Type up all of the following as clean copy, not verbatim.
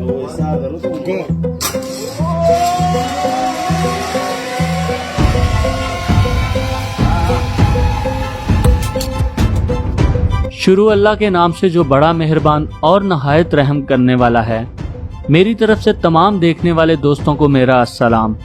शुरू अल्लाह के नाम से जो बड़ा मेहरबान और नहायत रहम करने वाला है। मेरी तरफ से तमाम देखने वाले दोस्तों को मेरा अस्सलाम।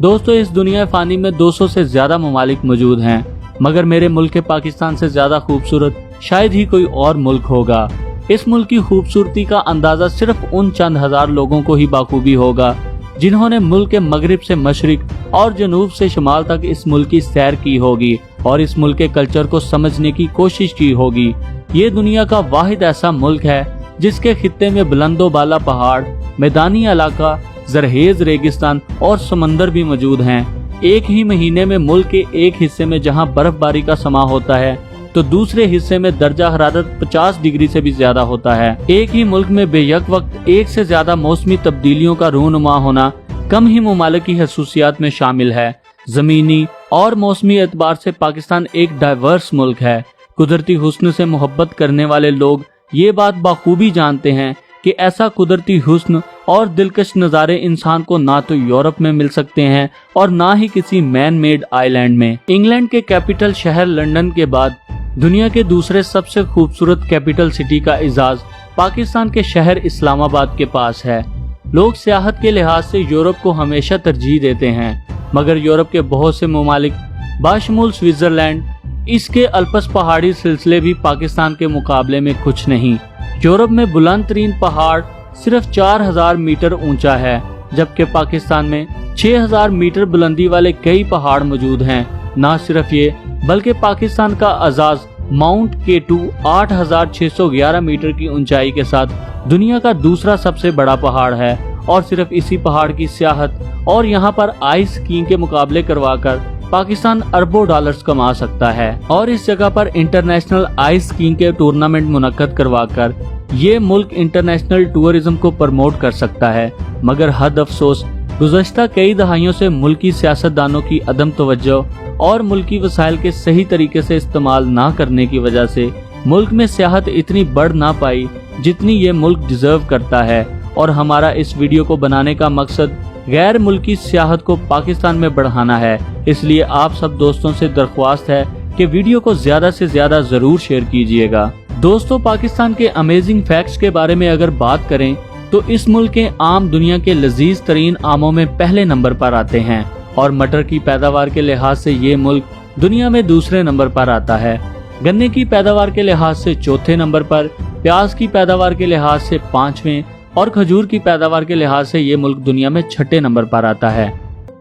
दोस्तों, इस दुनिया फानी में 200 से ज्यादा ममालिक मौजूद हैं, मगर मेरे मुल्क पाकिस्तान से ज्यादा खूबसूरत शायद ही कोई और मुल्क होगा। इस मुल्क की खूबसूरती का अंदाजा सिर्फ उन चंद हजार लोगों को ही बाखूबी होगा जिन्होंने मुल्क के मगरिब से मशरिक और जनूब से शुमाल तक इस मुल्क की सैर की होगी और इस मुल्क के कल्चर को समझने की कोशिश की होगी। ये दुनिया का वाहिद ऐसा मुल्क है जिसके खित्ते में बुलंदो बाला पहाड़, मैदानी इलाका, जरहेज रेगिस्तान और समंदर भी मौजूद हैं। एक ही महीने में मुल्क के एक हिस्से में जहां बर्फबारी का समा होता है तो दूसरे हिस्से में दर्जा हरारत 50 डिग्री से भी ज्यादा होता है। एक ही मुल्क में बेयक वक्त एक से ज्यादा मौसमी तब्दीलियों का रूनुमा होना कम ही ममालिक की खसूसियात में शामिल है। जमीनी और मौसमी एतबार से पाकिस्तान एक डाइवर्स मुल्क है। कुदरती हुस्न से मोहब्बत करने वाले लोग ये बात बाखूबी जानते हैं कि ऐसा कुदरती हुस्न और दिलकश नज़ारे इंसान को ना तो यूरोप में मिल सकते हैं और ना ही किसी मैन मेड आइलैंड में। इंग्लैंड के कैपिटल शहर लंदन के बाद दुनिया के दूसरे सबसे खूबसूरत कैपिटल सिटी का इजाज पाकिस्तान के शहर इस्लामाबाद के पास है। लोग सियाहत के लिहाज से यूरोप को हमेशा तरजीह देते हैं, मगर यूरोप के बहुत से ममालिक बाशमूल स्विट्जरलैंड, इसके अल्पस पहाड़ी सिलसिले भी पाकिस्तान के मुकाबले में कुछ नहीं। यूरोप में बुलंद तरीन पहाड़ सिर्फ 4000 मीटर ऊंचा है, जबकि पाकिस्तान में 6000 मीटर बुलंदी वाले कई पहाड़ मौजूद हैं। न सिर्फ ये बल्कि पाकिस्तान का आजाज माउंट केटू 8611 मीटर की ऊंचाई के साथ दुनिया का दूसरा सबसे बड़ा पहाड़ है और सिर्फ इसी पहाड़ की सियाहत और यहाँ पर आइस स्कीइंग के मुकाबले करवाकर पाकिस्तान अरबों डॉलर्स कमा सकता है और इस जगह पर इंटरनेशनल आइस स्कीइंग के टूर्नामेंट मुनक्कद करवाकर ये मुल्क इंटरनेशनल टूरिज्म को प्रमोट कर सकता है। मगर हद अफसोस गुज़श्ता कई दहाइयों से मुल्की सियासतदानों की अदम तवज्जो और मुल्की वसाइल के सही तरीके से इस्तेमाल ना करने की वजह से मुल्क में सियाहत इतनी बढ़ ना पाई जितनी ये मुल्क डिजर्व करता है। और हमारा इस वीडियो को बनाने का मकसद गैर मुल्की सियाहत को पाकिस्तान में बढ़ाना है। इसलिए आप सब दोस्तों से दरख्वास्त है कि वीडियो को ज्यादा से ज्यादा जरूर शेयर कीजिएगा। दोस्तों, पाकिस्तान के अमेजिंग फैक्ट्स के बारे में अगर बात करें तो इस मुल्क के आम दुनिया के लजीज तरीन आमों में पहले नंबर पर आते हैं और मटर की पैदावार के लिहाज से ये मुल्क दुनिया में दूसरे नंबर पर आता है। गन्ने की पैदावार के लिहाज से चौथे नंबर पर, प्याज की पैदावार के लिहाज से 5वें और खजूर की पैदावार के लिहाज से ये मुल्क दुनिया में 6ठे नंबर पर आता है।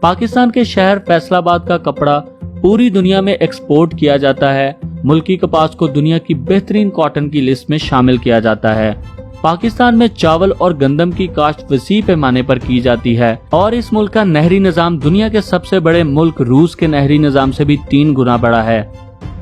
पाकिस्तान के शहर फैसलाबाद का कपड़ा पूरी दुनिया में एक्सपोर्ट किया जाता है। मुल्की कपास को दुनिया की बेहतरीन कॉटन की लिस्ट में शामिल किया जाता है। पाकिस्तान में चावल और गंदम की काश्त वसी पैमाने पर की जाती है और इस मुल्क का नहरी निजाम दुनिया के सबसे बड़े मुल्क रूस के नहरी निजाम से भी 3 गुना बड़ा है।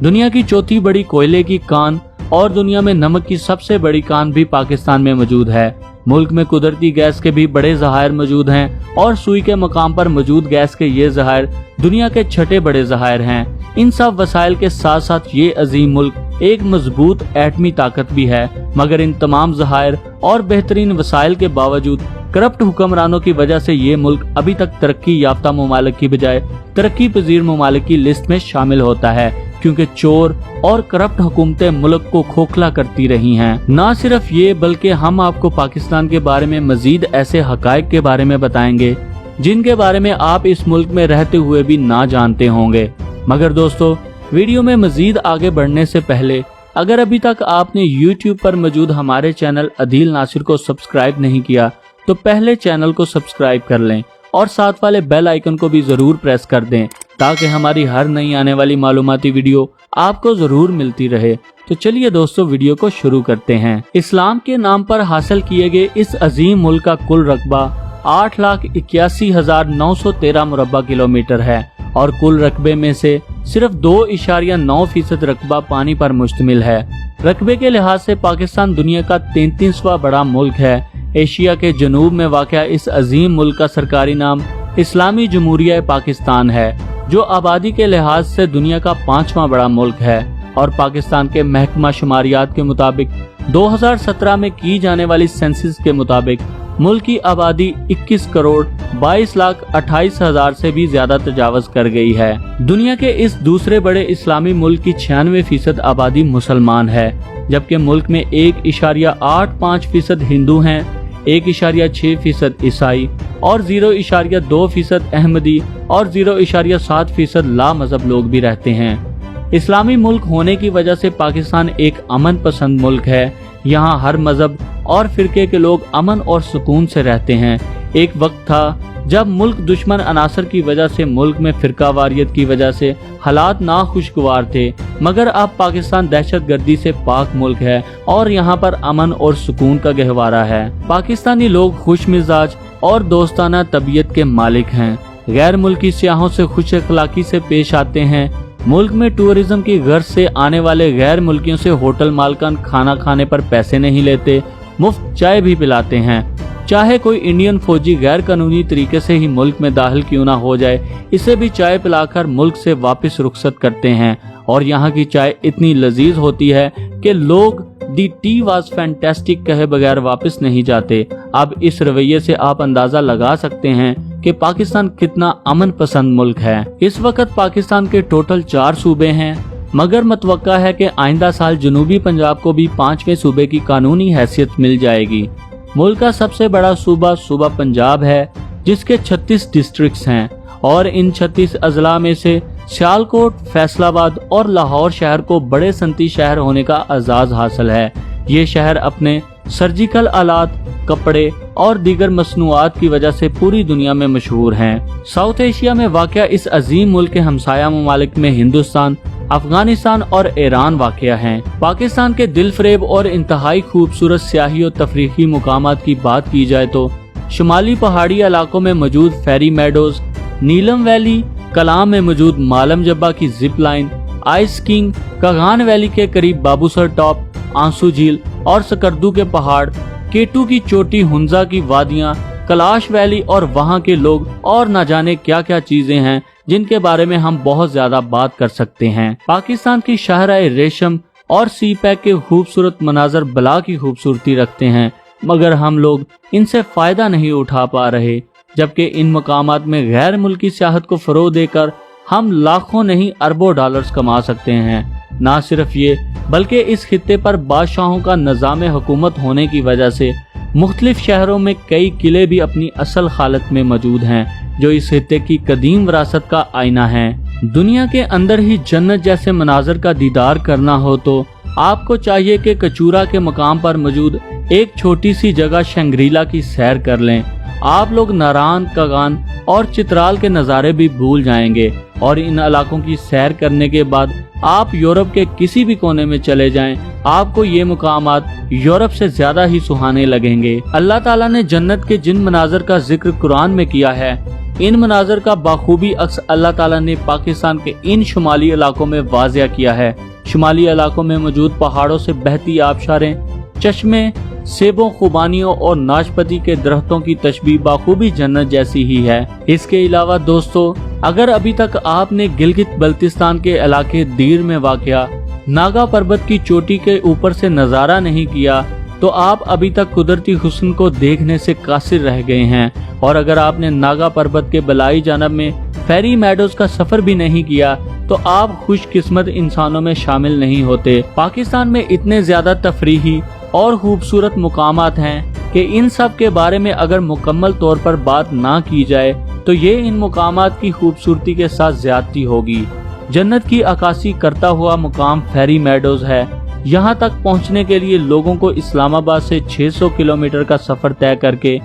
दुनिया की चौथी बड़ी कोयले की कान और दुनिया में नमक की सबसे बड़ी कान भी पाकिस्तान में मौजूद है। मुल्क में कुदरती गैस के भी बड़े ज़हायर मौजूद हैं और सुई के मकाम पर मौजूद गैस के ये ज़हायर दुनिया के 6ठे बड़े ज़हायर हैं। इन सब वसाइल के साथ साथ ये अजीम मुल्क एक मजबूत एटमी ताकत भी है, मगर इन तमाम ज़हायर और बेहतरीन वसाइल के बावजूद करप्ट हुक्मरानों की वजह से ये मुल्क अभी तक तरक्की याफ्ता ममालिक की बजाय तरक्की पजीर ममालिक की लिस्ट में शामिल होता है, क्योंकि चोर और करप्ट हुकूमतें मुल्क को खोखला करती रही हैं। न सिर्फ ये बल्कि हम आपको पाकिस्तान के बारे में मजीद ऐसे हकायक के बारे में बताएंगे जिनके बारे में आप इस मुल्क में रहते हुए भी ना जानते होंगे। मगर दोस्तों, वीडियो में मजीद आगे बढ़ने से पहले अगर अभी तक आपने YouTube पर मौजूद हमारे चैनल अदील नासिर को सब्सक्राइब नहीं किया तो पहले चैनल को सब्सक्राइब कर लें और साथ वाले बेल आइकन को भी जरूर प्रेस कर दें ताकि हमारी हर नई आने वाली मालूमाती वीडियो आपको जरूर मिलती रहे। तो चलिए दोस्तों, वीडियो को शुरू करते हैं। इस्लाम के नाम पर हासिल किए गए इस अजीम मुल्क का कुल रकबा 8,81,913 मुरब्बा किलोमीटर है और कुल रकबे में से सिर्फ 2.9% रकबा पानी पर मुश्तमिल है। रकबे के लिहाज से पाकिस्तान दुनिया का 33वां बड़ा मुल्क है। एशिया के जनूब में वाक़या इस अजीम मुल्क का सरकारी नाम इस्लामी जमहूरिया पाकिस्तान है, जो आबादी के लिहाज से दुनिया का 5वां बड़ा मुल्क है और पाकिस्तान के महकमा शुमारियात के मुताबिक 2017 में की जाने वाली सेंसस के मुताबिक मुल्क की आबादी 21 करोड़ 22 लाख 28 हजार से भी ज्यादा तजावज कर गई है। दुनिया के इस दूसरे बड़े इस्लामी मुल्क की 96% आबादी मुसलमान है, जबकि मुल्क में 1.85% हिंदू हैं, 1.6% ईसाई और 0.2% अहमदी और 0.7% लामज़हब लोग भी रहते हैं। इस्लामी मुल्क होने की वजह से पाकिस्तान एक अमन पसंद मुल्क है। यहाँ हर मजहब और फिरके के लोग अमन और सुकून से रहते हैं। एक वक्त था जब मुल्क दुश्मन अनासर की वजह से मुल्क में फिरका वारियत की वजह से हालात नाखुशगवार थे, मगर अब पाकिस्तान दहशतगर्दी से पाक मुल्क है और यहाँ पर अमन और सुकून का गहवारा है। पाकिस्तानी लोग खुश मिजाज और दोस्ताना तबीयत के मालिक हैं। गैर मुल्की सियाहों से खुश अखलाकी से पेश आते हैं। मुल्क में टूरिज्म की गर्ज से आने वाले गैर मुल्कियों से होटल मालकान खाना खाने पर पैसे नहीं लेते, मुफ्त चाय भी पिलाते हैं। चाहे कोई इंडियन फौजी गैर कानूनी तरीके से ही मुल्क में दाखिल क्यों ना हो जाए, इसे भी चाय पिलाकर मुल्क से वापस रुखसत करते हैं। और यहाँ की चाय इतनी लजीज होती है कि लोग दी टी वाज फैंटास्टिक कहे बगैर वापस नहीं जाते। अब इस रवैये से आप अंदाजा लगा सकते हैं कि पाकिस्तान कितना अमन पसंद मुल्क है। इस वक्त पाकिस्तान के टोटल 4 सूबे हैं, मगर मतवक्का है कि आइंदा साल जनूबी पंजाब को भी 5वें सूबे की कानूनी हैसियत मिल जाएगी। मुल्क का सबसे बड़ा सूबा पंजाब है, जिसके 36 डिस्ट्रिक्ट्स हैं और इन 36 अजला में से सियालकोट, फैसलाबाद और लाहौर शहर को बड़े सनती शहर होने का एजाज हासिल है। ये शहर अपने सर्जिकल आलात, कपड़े और दीगर मसनूआत की वजह से पूरी दुनिया में मशहूर हैं। साउथ एशिया में वाक़या इस अजीम मुल्क के हमसाया ममालिक में हिंदुस्तान, अफगानिस्तान और ईरान वाक़या हैं। पाकिस्तान के दिलफरेब और इंतहाई खूबसूरत सियाही और तफरीही मुकामात की बात की जाए तो शुमाली पहाड़ी इलाकों में मौजूद फेरी मेडोज, नीलम वैली, कलाम में मौजूद मालम जब्बा की zip line, ice king, Kaghan valley के करीब बाबूसर टॉप, आंसू झील और सकरदू के पहाड़, केटू की चोटी, हुंजा की वादियां, कलाश वैली और वहां के लोग और न जाने क्या क्या चीजें हैं जिनके बारे में हम बहुत ज्यादा बात कर सकते हैं। पाकिस्तान की शाहराए रेशम और सी पैक के खूबसूरत मनाजर बला की खूबसूरती रखते हैं, मगर हम लोग इनसे फायदा नहीं उठा पा रहे, जबकि इन मकामात में गैर मुल्की सियाहत को फरोग देकर हम लाखों नहीं अरबों डॉलर्स कमा सकते हैं। ना सिर्फ ये, बल्कि इस खित्ते पर बादशाहों का निज़ाम हुकूमत होने की वजह से मुख्तलिफ शहरों में कई किले भी अपनी असल हालत में मौजूद हैं, जो इस खित्ते की कदीम विरासत का आईना है। दुनिया के अंदर ही जन्नत जैसे मनाजर का दीदार करना हो तो आपको चाहिए कि कचूरा के मकाम पर मौजूद एक छोटी सी जगह शंग्रीला की सैर कर लें। आप लोग नारान, कागान और चित्राल के नज़ारे भी भूल जाएंगे और इन इलाकों की सैर करने के बाद आप यूरोप के किसी भी कोने में चले जाएं, आपको ये मुकामात यूरोप से ज्यादा ही सुहाने लगेंगे। अल्लाह ताला ने जन्नत के जिन मनाजर का जिक्र कुरान में किया है, इन मनाजर का बाखूबी अक्स अल्लाह ताला ने पाकिस्तान के इन शुमाली इलाकों में वाज़िया किया है। शुमाली इलाकों में मौजूद पहाड़ों से बहती आबशारें, चश्मे, सेबों, खुबानियों और नाशपती के दरख्तों की तशबीह बाखूबी जन्नत जैसी ही है। इसके अलावा दोस्तों, अगर अभी तक आपने गिलगित बल्तिस्तान के इलाके दीर में वाक़या नागा पर्वत की चोटी के ऊपर से नज़ारा नहीं किया तो आप अभी तक कुदरती हुस्न को देखने से कासिर रह गए हैं। और अगर आपने नागा पर्वत के बलाई जानब में फेरी मेडोज का सफर भी नहीं किया तो आप खुशकिस्मत इंसानों में शामिल नहीं होते। पाकिस्तान में इतने ज्यादा तफरीही और खूबसूरत मुकामात हैं कि इन सब के बारे में अगर मुकम्मल तौर पर बात ना की जाए तो ये इन मुकामात की खूबसूरती के साथ ज्यादती होगी। जन्नत की अक्कासी करता हुआ मुकाम फेरी मेडोज है। यहाँ तक पहुँचने के लिए लोगों को इस्लामाबाद से 600 किलोमीटर का सफर तय करके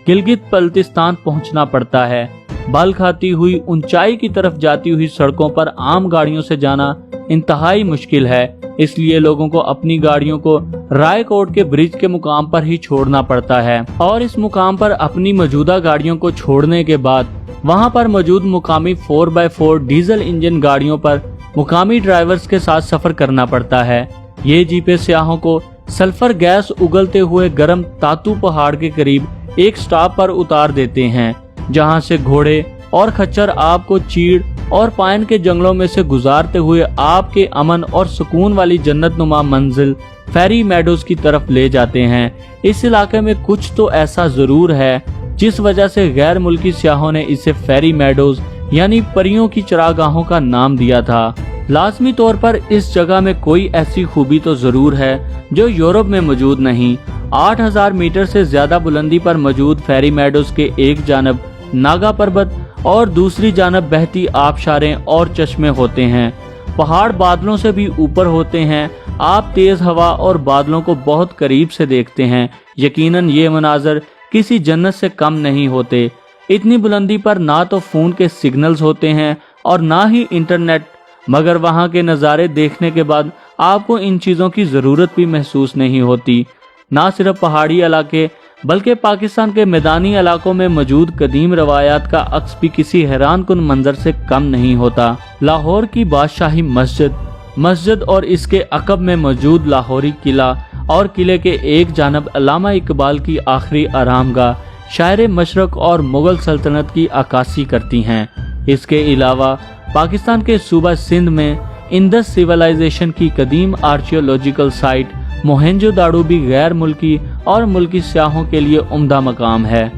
गिलगित बल्तिस्तान पहुँचना पड़ता है। बाल खाती हुई ऊंचाई की तरफ जाती हुई सड़कों पर आम गाड़ियों से जाना इंतहाई मुश्किल है, इसलिए लोगों को अपनी गाड़ियों को रायकोट के ब्रिज के मुकाम पर ही छोड़ना पड़ता है और इस मुकाम पर अपनी मौजूदा गाड़ियों को छोड़ने के बाद वहां पर मौजूद मुकामी 4x4 डीजल इंजन गाड़ियों पर मुकामी ड्राइवर्स के साथ सफर करना पड़ता है। ये जीपे सियाहों को सल्फर गैस उगलते हुए गर्म तातू पहाड़ के करीब एक स्टॉप पर उतार देते हैं, जहां से घोड़े और खच्चर आपको चीड़ और पाइन के जंगलों में से गुजारते हुए आपके अमन और सुकून वाली जन्नत नुमा मंजिल फेरी मेडोज की तरफ ले जाते हैं। इस इलाके में कुछ तो ऐसा जरूर है जिस वजह से गैर मुल्की सियाहों ने इसे फेरी मेडोज यानी परियों की चरागाहों का नाम दिया था। लाजमी तौर पर इस जगह में कोई ऐसी खूबी तो जरूर है जो यूरोप में मौजूद नहीं। 8000 मीटर से ज्यादा बुलंदी पर मौजूद फेरी मेडोज के एक जानब नागा पर्वत और दूसरी जानब बहती आबशारें और चश्मे होते हैं। पहाड़ बादलों से भी ऊपर होते हैं। आप तेज हवा और बादलों को बहुत करीब से देखते हैं। यकीनन ये मनाजर किसी जन्नत से कम नहीं होते। इतनी बुलंदी पर ना तो फोन के सिग्नल्स होते हैं और ना ही इंटरनेट, मगर वहाँ के नज़ारे देखने के बाद आपको इन चीज़ों की ज़रूरत भी महसूस नहीं होती। ना सिर्फ पहाड़ी इलाके बल्कि पाकिस्तान के मैदानी इलाकों में मौजूद कदीम रवायात का अक्स भी किसी हैरान कुन मंजर से कम नहीं होता। लाहौर की बादशाही मस्जिद और इसके अकब में मौजूद लाहौरी किला और किले के एक जानब अल्लामा इकबाल की आखिरी आरामगाह शायर मशरक और मुगल सल्तनत की अक्कासी करती हैं। इसके अलावा पाकिस्तान के सूबा सिंध में इंदस सिविलाइजेशन की कदीम आर्कियोलॉजिकल साइट मोहनजोदाड़ो भी गैर मुल्की और मुल्की सियाहों के लिए उम्दा मकाम है।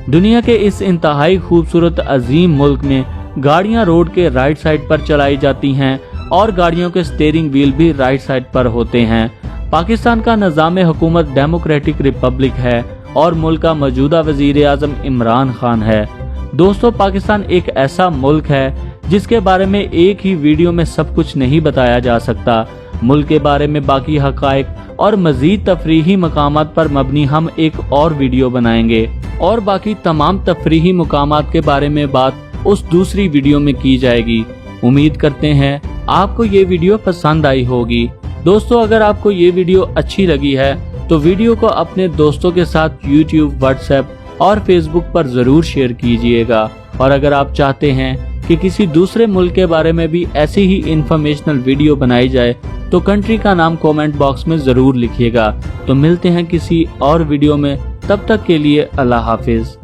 दुनिया के इस इंतहाई खूबसूरत अजीम मुल्क में गाड़ियां रोड के राइट साइड पर चलाई जाती हैं और गाड़ियों के स्टीयरिंग व्हील भी राइट साइड पर होते हैं। पाकिस्तान का निज़ाम हुकूमत डेमोक्रेटिक रिपब्लिक है और मुल्क का मौजूदा वजीर आज़म इमरान खान है। दोस्तों, पाकिस्तान एक ऐसा मुल्क है जिसके बारे में एक ही वीडियो में सब कुछ नहीं बताया जा सकता। मुल्क के बारे में बाकी हकायक और मजीद तफरीही मकामात पर मबनी हम एक और वीडियो बनाएंगे और बाकी तमाम तफरीही मकामात के बारे में बात उस दूसरी वीडियो में की जाएगी। उम्मीद करते हैं आपको ये वीडियो पसंद आई होगी। दोस्तों, अगर आपको ये वीडियो अच्छी लगी है तो वीडियो को अपने दोस्तों के साथ यूट्यूब, व्हाट्सएप और फेसबुक पर जरूर शेयर कीजिएगा। और अगर आप चाहते हैं कि किसी दूसरे मुल्क के बारे में भी ऐसी ही इंफॉर्मेशनल वीडियो बनाई जाए तो कंट्री का नाम कमेंट बॉक्स में जरूर लिखिएगा। तो मिलते हैं किसी और वीडियो में, तब तक के लिए अल्लाह हाफिज।